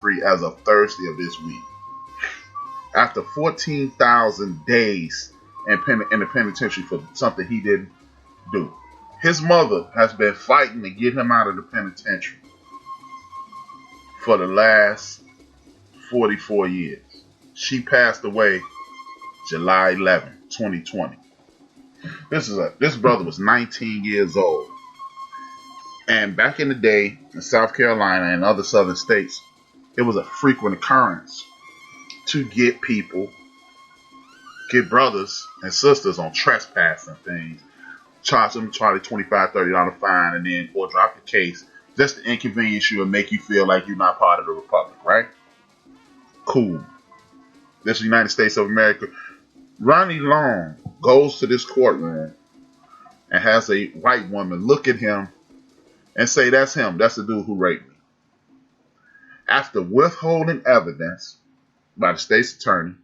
free as of Thursday of this week. After 14,000 days in the penitentiary for something he didn't do. His mother has been fighting to get him out of the penitentiary for the last 44 years. She passed away July 11, 2020. This brother was 19 years old. And back in the day, in South Carolina and other southern states, it was a frequent occurrence to get brothers and sisters on trespassing things, charge them a $25, $30 fine, and then or drop the case just to inconvenience you and make you feel like you're not part of the republic, right? Cool. This is the United States of America. Ronnie Long goes to this courtroom and has a white woman look at him and say, that's him. That's the dude who raped me. After withholding evidence by the state's attorney,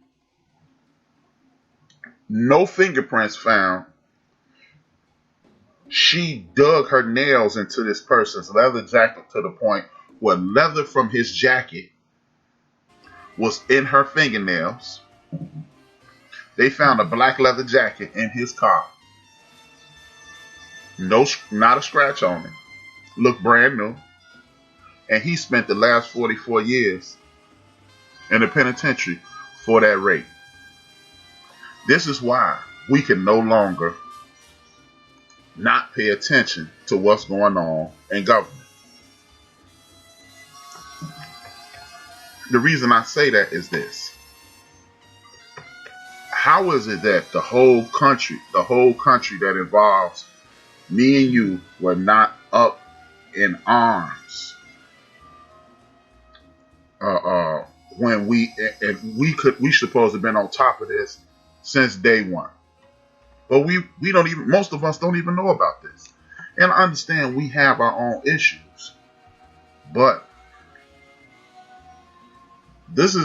no fingerprints found. She dug her nails into this person's leather jacket to the point where leather from his jacket was in her fingernails. They found a black leather jacket in his car. Not a scratch on it. Looked brand new. And he spent the last 44 years in the penitentiary for that rape. This is why we can no longer not pay attention to what's going on in government. The reason I say that is this. How is it that the whole country that involves me and you were not up in arms when we supposed to have been on top of this since day one? But we don't even, most of us don't even know about this. And I understand we have our own issues. But these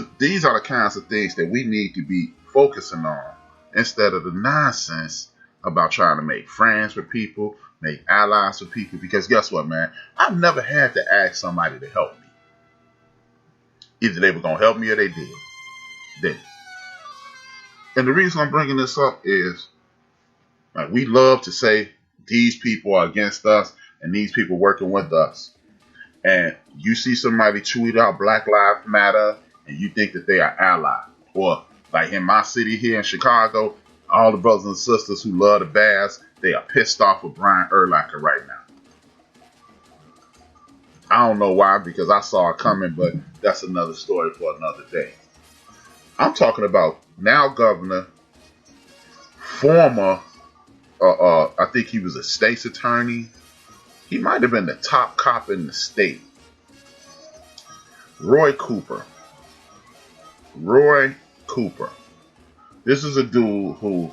are the kinds of things that we need to be focusing on instead of the nonsense about trying to make friends with people, make allies with people. Because guess what, man? I've never had to ask somebody to help me. Either they were going to help me or they did. And the reason I'm bringing this up is, like, we love to say these people are against us and these people working with us. And you see somebody tweet out Black Lives Matter and you think that they are allies. Or like in my city here in Chicago, all the brothers and sisters who love the Bears, they are pissed off with Brian Urlacher right now. I don't know why, because I saw it coming, but that's another story for another day. I'm talking about now governor, former, I think he was a state's attorney. He might have been the top cop in the state. Roy Cooper. This is a dude who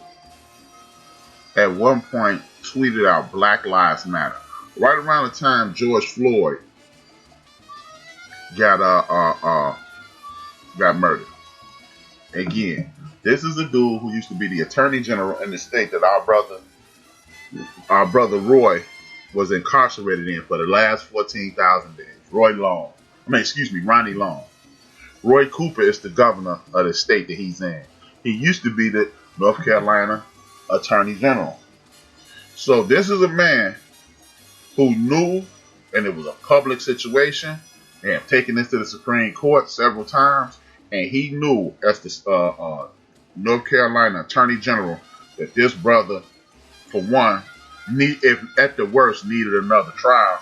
at one point tweeted out Black Lives Matter. Right around the time George Floyd got murdered. Again, this is a dude who used to be the attorney general in the state that our brother Roy was incarcerated in for the last 14,000 days. Ronnie Long. Roy Cooper is the governor of the state that he's in. He used to be the North Carolina attorney general. So this is a man who knew, and it was a public situation, and have taken this to the Supreme Court several times, and he knew as the North Carolina attorney general that this brother, for one, if at the worst needed another trial,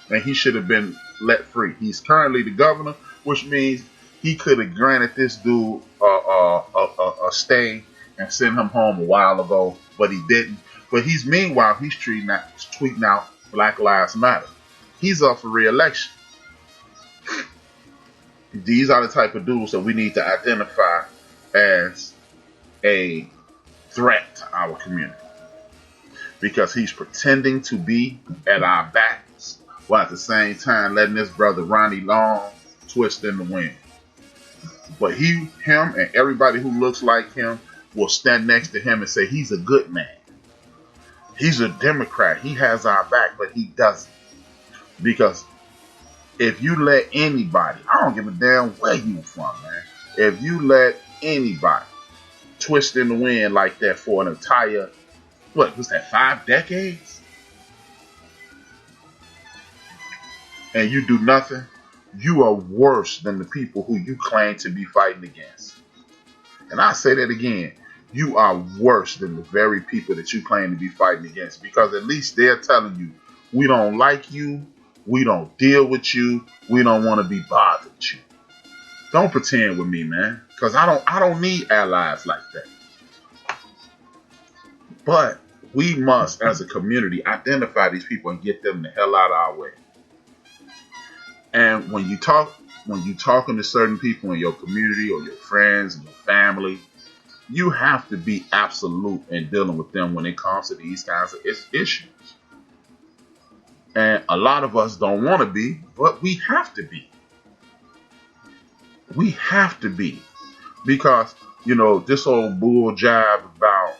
and he should have been let free. He's currently the governor, which means he could have granted this dude a stay and sent him home a while ago, but he didn't. But meanwhile he's tweeting out Black Lives Matter. He's up for re-election. These are the type of dudes that we need to identify as a threat to our community, because he's pretending to be at our backs while at the same time letting this brother Ronnie Long twist in the wind. But him and everybody who looks like him will stand next to him and say he's a good man. He's a Democrat. He has our back, but he doesn't. Because If you let anybody, I don't give a damn where you from, man. If you let anybody twist in the wind like that for an entire, what was that, 5 decades? And you do nothing, you are worse than the people who you claim to be fighting against. And I say that again. You are worse than the very people that you claim to be fighting against, because at least they're telling you, we don't like you, we don't deal with you, we don't want to be bothered with you. Don't pretend with me, man, because I don't need allies like that. But we must, as a community, identify these people and get them the hell out of our way. And when you talking to certain people in your community or your friends and your family, you have to be absolute in dealing with them when it comes to these kinds of issues. And a lot of us don't want to be, but we have to be. We have to be. Because, this old bull jive about,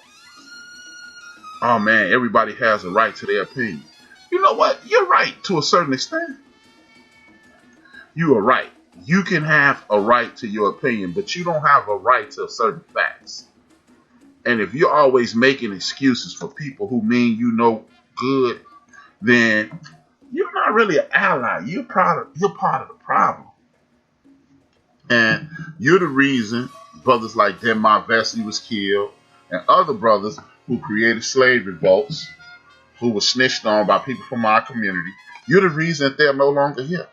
oh man, everybody has a right to their opinion. You know what? You're right to a certain extent. You are right. You can have a right to your opinion, but you don't have a right to certain facts. And if you're always making excuses for people who mean you no good, then you're not really an ally. You're part of the problem. And you're the reason brothers like Denmark Vesey was killed, and other brothers who created slave revolts, who were snitched on by people from our community. You're the reason that they're no longer here.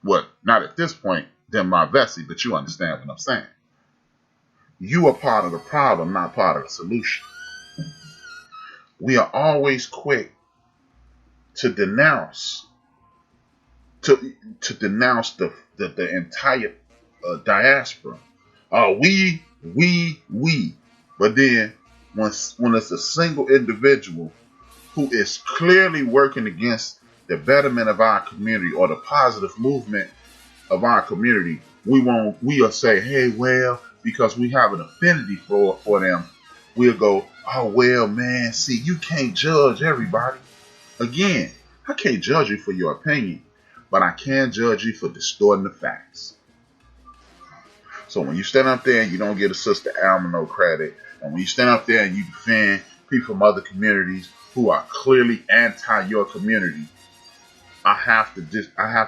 Well, not at this point, Denmark Vesey, but you understand what I'm saying. You are part of the problem, not part of the solution. We are always quick to denounce, to denounce the entire diaspora. We. But then when it's a single individual who is clearly working against the betterment of our community or the positive movement of our community, we'll say, hey, well, because we have an affinity for them, we'll go, oh, well, man, see, you can't judge everybody. Again, I can't judge you for your opinion, but I can judge you for distorting the facts. So when you stand up there and you don't give a Sister Alma no credit, and when you stand up there and you defend people from other communities who are clearly anti your community, I have to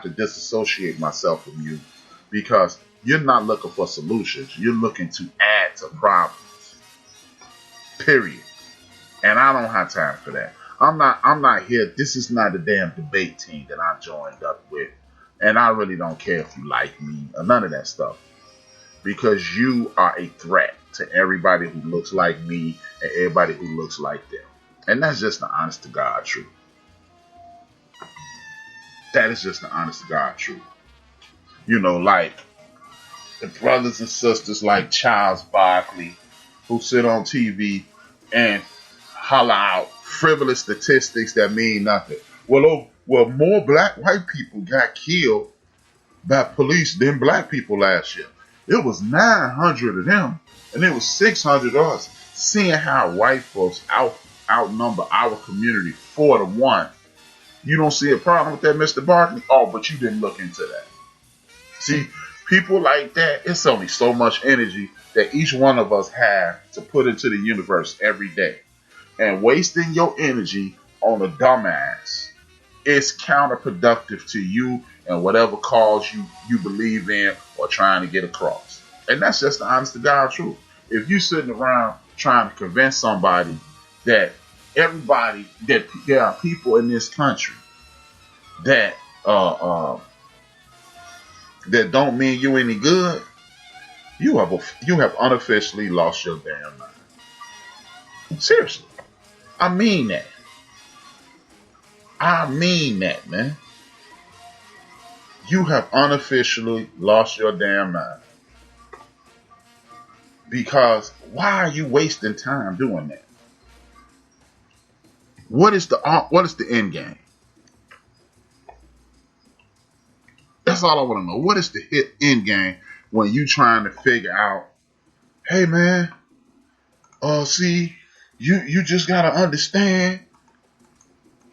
disassociate myself from you, because you're not looking for solutions. You're looking to add to problems. Period. And I don't have time for that. I'm not here. This is not the damn debate team that I joined up with. And I really don't care if you like me or none of that stuff. Because you are a threat to everybody who looks like me and everybody who looks like them. And that's just the honest to God truth. That is just the honest to God truth. Like the brothers and sisters like Charles Barkley, who sit on TV and holler out frivolous statistics that mean nothing. Well, more white people got killed by police than black people last year. It was 900 of them, and it was 600 of us. Seeing how white folks outnumber our community 4-1. You don't see a problem with that, Mr. Barkley? Oh, but you didn't look into that. See, people like that, it's only so much energy that each one of us have to put into the universe every day. And wasting your energy on a dumbass is counterproductive to you and whatever cause you believe in or trying to get across. And that's just the honest to God truth. If you sitting around trying to convince somebody that there are people in this country that that don't mean you any good, you have unofficially lost your damn mind. Seriously, I mean that. I mean that, man. You have unofficially lost your damn mind. Because why are you wasting time doing that? What is the end game? That's all I want to know. What is the end game when you trying to figure out, hey man, see, you just gotta understand,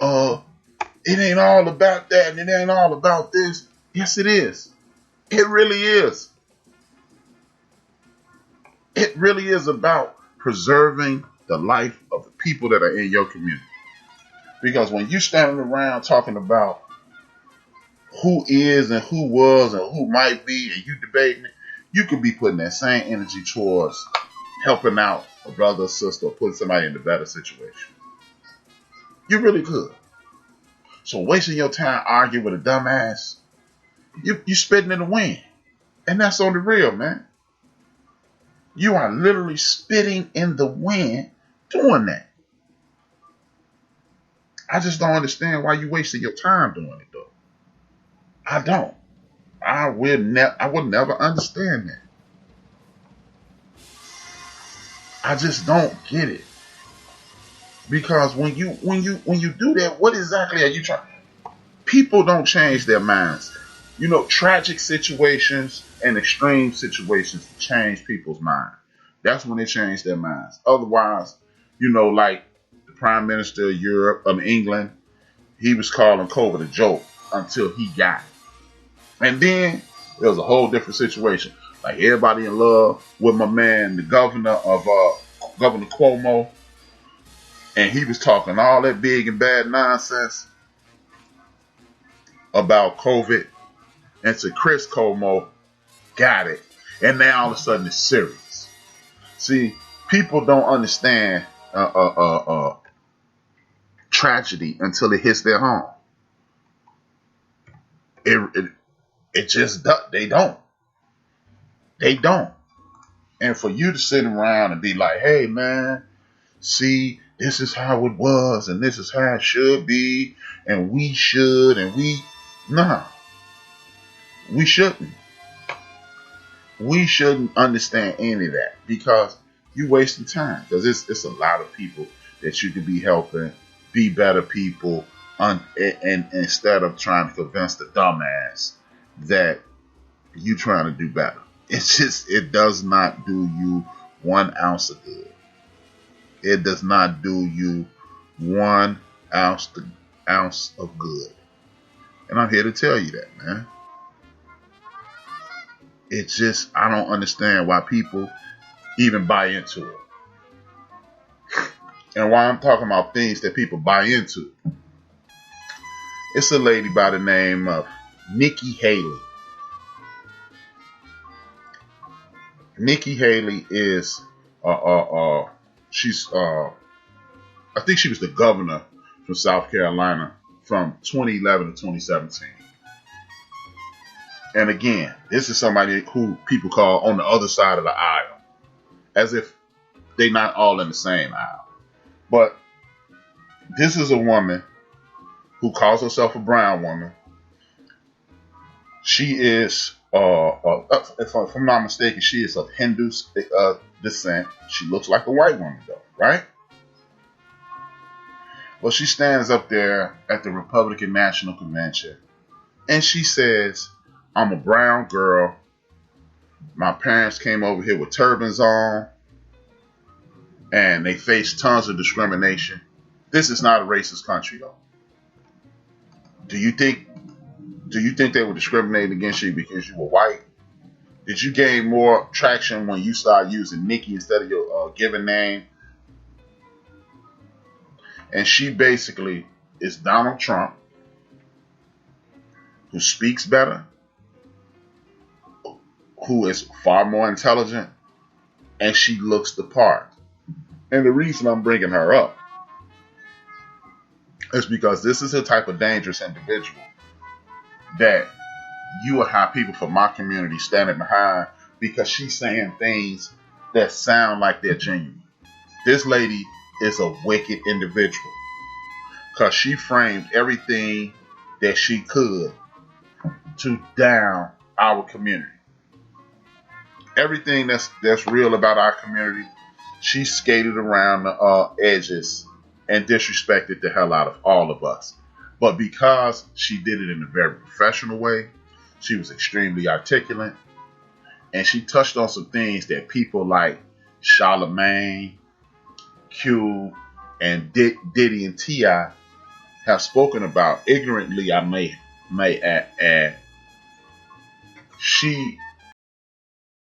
it ain't all about that and it ain't all about this. Yes, it is. It really is. It really is about preserving the life of the people that are in your community. Because when you standing around talking about who is and who was and who might be and you debating it, you could be putting that same energy towards helping out a brother or sister or putting somebody in a better situation. You really could. So wasting your time arguing with a dumbass, you spitting in the wind. And that's on the real, man. You are literally spitting in the wind doing that. I just don't understand why you wasting your time doing it, though. I don't. I will never understand that. I just don't get it. Because when you do that, what exactly are you trying? People don't change their minds. You know, tragic situations and extreme situations change people's mind. That's when they change their minds. Otherwise, you know, like the Prime Minister of England, he was calling COVID a joke until he got it. And then it was a whole different situation. Like everybody in love with my man, the Governor Cuomo, and he was talking all that big and bad nonsense about COVID. And so Chris Cuomo got it. And now all of a sudden it's serious. See, people don't understand tragedy until it hits their home. It just, they don't. They don't. And for you to sit around and be like, hey, man, see, this is how it was, and this is how it should be, and we should, and nah, we shouldn't. We shouldn't understand any of that because you're wasting time. Because it's a lot of people that you could be helping be better people, and instead of trying to convince the dumbass that you trying to do better. It does not do you 1 ounce of good. It does not do you 1 ounce of good. And I'm here to tell you that, man. It's just, I don't understand why people even buy into it. And why I'm talking about things that people buy into. It's a lady by the name of Nikki Haley. Nikki Haley is, she's, I think she was the governor from South Carolina from 2011 to 2017. And again, this is somebody who people call on the other side of the aisle, as if they're not all in the same aisle. But this is a woman who calls herself a brown woman. She is, if I'm not mistaken, she is of Hindu descent. She looks like a white woman, though, right? Well, she stands up there at the Republican National Convention, and she says, I'm a brown girl. My parents came over here with turbans on, and they faced tons of discrimination. This is not a racist country, though. Do you think they were discriminating against you because you were white? Did you gain more traction when you started using Nikki instead of your given name? And she basically is Donald Trump, who speaks better, who is far more intelligent, and she looks the part. And the reason I'm bringing her up is because this is a type of dangerous individual that you will have people from my community standing behind because she's saying things that sound like they're genuine. This lady is a wicked individual because she framed everything that she could to down our community. Everything that's real about our community, she skated around the edges and disrespected the hell out of all of us. But because she did it in a very professional way, she was extremely articulate, and she touched on some things that people like Charlemagne, Q, and Diddy and T.I. have spoken about ignorantly, I may add, she